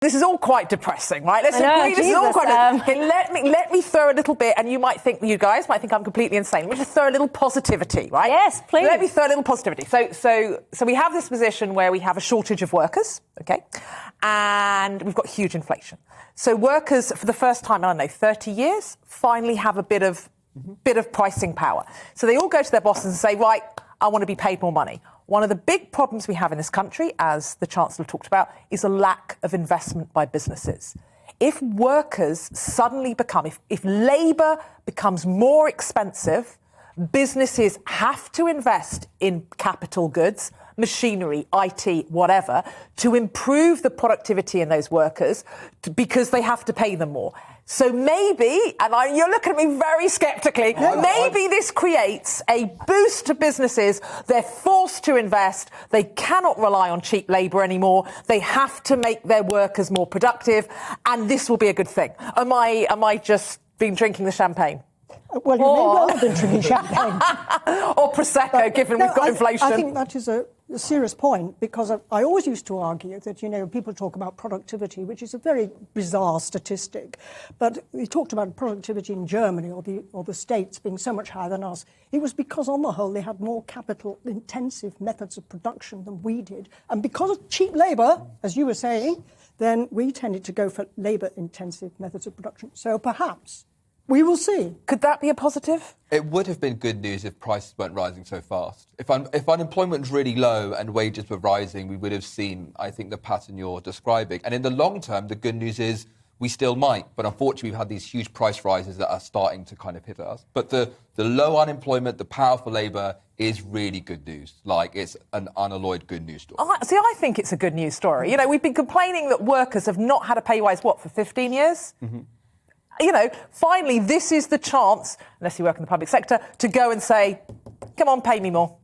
This is all quite depressing, right? Let's agree this is all quite okay, let me throw a little bit, and you guys might think I'm completely insane. Let me just throw a little positivity, right? Yes, please. Let me throw a little positivity. So we have this position where we have a shortage of workers, okay? And we've got huge inflation. So workers, for the first time, I don't know, 30 years, finally have a bit of pricing power. So they all go to their bosses and say, right, I want to be paid more money. One of the big problems we have in this country, as the Chancellor talked about, is a lack of investment by businesses. If workers suddenly if labour becomes more expensive, businesses have to invest in capital goods, machinery, IT, whatever, to improve the productivity in those workers because they have to pay them more. So maybe, and you're looking at me very sceptically, maybe this creates a boost to businesses. They're forced to invest. They cannot rely on cheap labour anymore. They have to make their workers more productive, and this will be a good thing. Am I just been drinking the champagne? Well, you may well have been drinking champagne. Or Prosecco, given we've got inflation. I think that is a serious point, because I always used to argue that, people talk about productivity, which is a very bizarre statistic. But we talked about productivity in Germany or the States being so much higher than us. It was because, on the whole, they had more capital-intensive methods of production than we did. And because of cheap labour, as you were saying, then we tended to go for labour-intensive methods of production. So perhaps we will see. Could that be a positive? It would have been good news if prices weren't rising so fast. If unemployment was really low and wages were rising, we would have seen, I think, the pattern you're describing. And in the long term, the good news is we still might. But unfortunately, we've had these huge price rises that are starting to kind of hit us. But the low unemployment, the powerful labour is really good news. Like, it's an unalloyed good news story. I think it's a good news story. We've been complaining that workers have not had a pay rise, for 15 years? Mm-hmm. Finally, this is the chance, unless you work in the public sector, to go and say, come on, pay me more.